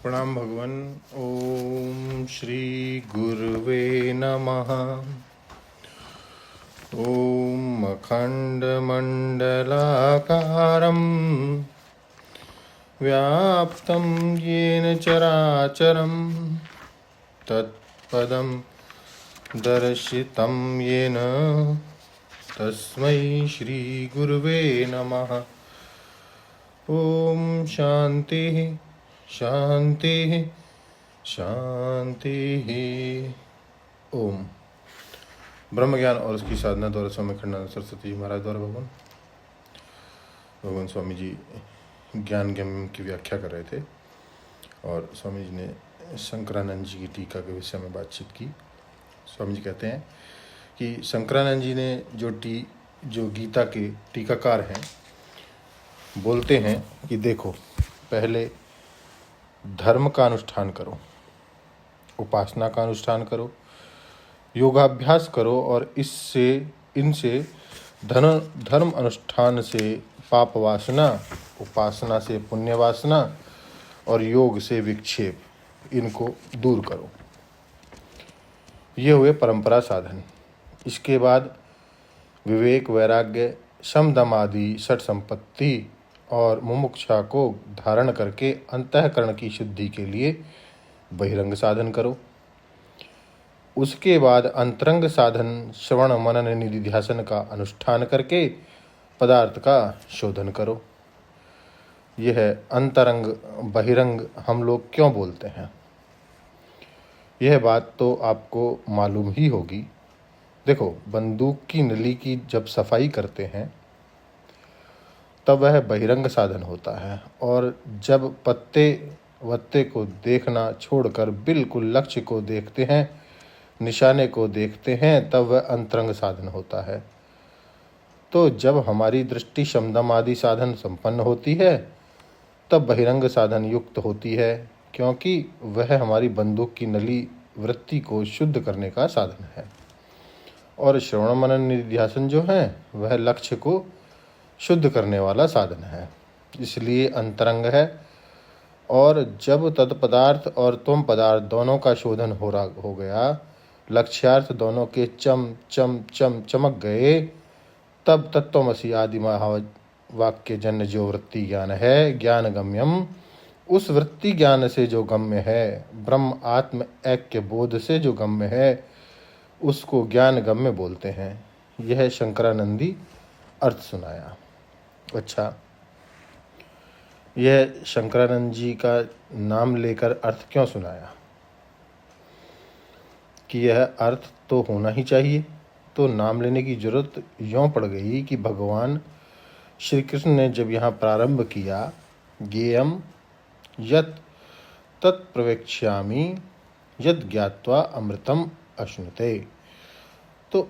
प्रणाम भगवान। ओम श्री गुरुवे नमः। ओम अखंडमंडलाकारं व्याप्तं येन चराचरं तत्पदं दर्शितं येन तस्मै श्री गुरुवे नमः। ओम शांति शांति शांति। ओम ब्रह्म ज्ञान और उसकी साधना द्वारा स्वामी खंडानंद सरस्वती जी महाराज द्वारा भगवान स्वामी जी ज्ञान गम्यम की व्याख्या कर रहे थे और स्वामी जी ने शंकरानंद जी की टीका के विषय में बातचीत की। स्वामी जी कहते हैं कि शंकरानंद जी ने जो गीता के टीकाकार हैं बोलते हैं कि देखो, पहले धर्म का अनुष्ठान करो, उपासना का अनुष्ठान करो, योगाभ्यास करो और इनसे धर्म अनुष्ठान से पाप वासना, उपासना से पुण्य वासना और योग से विक्षेप, इनको दूर करो। ये हुए परंपरा साधन। इसके बाद विवेक, वैराग्य, शम दम आदि षट संपत्ति और मुमुक्षा को धारण करके अंतःकरण की शुद्धि के लिए बहिरंग साधन करो। उसके बाद अंतरंग साधन श्रवण मनन निधिध्यासन का अनुष्ठान करके पदार्थ का शोधन करो। यह अंतरंग बहिरंग हम लोग क्यों बोलते हैं, यह बात तो आपको मालूम ही होगी। देखो, बंदूक की नली की जब सफाई करते हैं तब वह बहिरंग साधन होता है, और जब पत्ते वत्ते को देखना छोड़कर बिल्कुल लक्ष्य को देखते हैं, निशाने को देखते हैं, तब वह अंतरंग साधन होता है। तो जब हमारी दृष्टि शमदम आदि साधन संपन्न होती है तब बहिरंग साधन युक्त होती है, क्योंकि वह हमारी बंदूक की नली वृत्ति को शुद्ध करने का साधन है। और श्रवण मनन निधिध्यासन जो है वह लक्ष्य को शुद्ध करने वाला साधन है, इसलिए अंतरंग है। और जब तत्पदार्थ और तुम पदार्थ दोनों का शोधन हो गया, लक्ष्यार्थ दोनों के चम चम चम चमक गए, तब तत्त्वमसि आदि महावाक्य जन्य जो वृत्ति ज्ञान है, ज्ञान गम्यम, उस वृत्ति ज्ञान से जो गम्य है, ब्रह्म आत्म ऐक्य बोध से जो गम्य है, उसको ज्ञान गम्य बोलते हैं। यह शंकरानंदी अर्थ सुनाया। अच्छा, यह शंकरानंद जी का नाम लेकर अर्थ क्यों सुनाया कि यह अर्थ तो होना ही चाहिए। तो नाम लेने की जरूरत यों पड़ गई कि भगवान श्री कृष्ण ने जब यहाँ प्रारंभ किया, ज्ञेयम यत् तत्प्रवेक्ष्यामि यद् ज्ञात्वा अमृतम अश्नुते, तो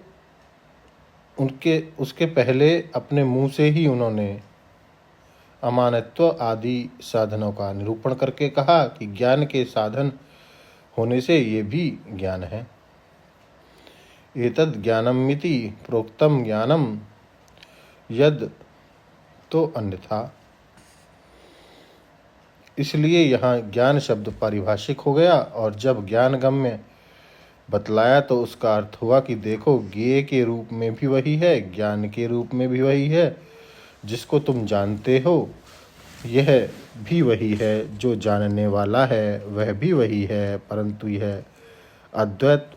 उसके पहले अपने मुंह से ही उन्होंने अमानित्व आदि साधनों का निरूपण करके कहा कि ज्ञान के साधन होने से ये भी ज्ञान है। एतद् ज्ञानमिति प्रोक्तम ज्ञानम यद, तो अन्यथा। इसलिए यहाँ ज्ञान शब्द पारिभाषिक हो गया, और जब ज्ञान गम्य बतलाया तो उसका अर्थ हुआ कि देखो, ज्ञेय के रूप में भी वही है, ज्ञान के रूप में भी वही है, जिसको तुम जानते हो यह भी वही है, जो जानने वाला है वह भी वही है, परंतु यह अद्वैत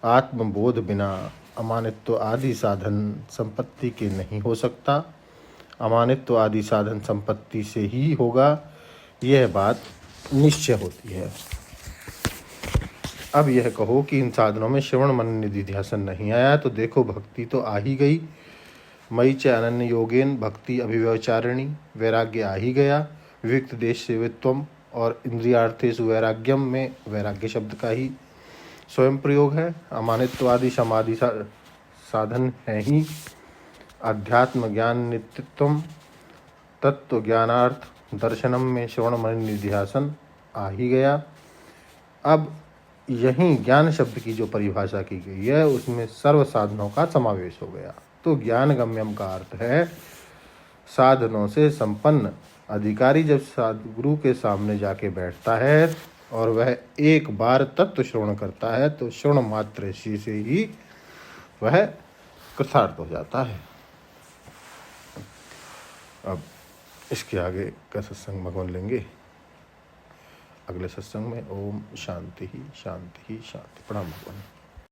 आत्मबोध बिना अमानित्व आदि साधन संपत्ति के नहीं हो सकता। अमानित्व आदि साधन संपत्ति से ही होगा, यह बात निश्चय होती है। अब यह कहो कि इन साधनों में श्रवण मनन निधिध्यासन नहीं आया, तो देखो, भक्ति तो आ ही गई। मयि च अनन्य योगेन भक्ति अभिव्यचारिणी, वैराग्य आ ही गया। विविक्त देश सेवित्वम और इंद्रियार्थेषु वैराग्यम में वैराग्य शब्द का ही स्वयं प्रयोग है। अमानित्वादि समाधि साधन है ही। अध्यात्म ज्ञान नित्यत्वम, तत्व ज्ञानार्थ दर्शनम में श्रवण मनन निधिध्यासन आ ही गया। अब यहीं ज्ञान शब्द की जो परिभाषा की गई है उसमें सर्व साधनों का समावेश हो गया। तो ज्ञान गम्यम का अर्थ है साधनों से संपन्न अधिकारी जब सदगुरु के सामने जाके बैठता है और वह एक बार तत्व श्रवण करता है तो श्रवण मात्र से ही वह कृतार्थ हो जाता है। अब इसके आगे का सत्संग भगवान लेंगे अगले सत्संग में। ओम शांति ही शांति ही शांति। प्रणाम भगवान।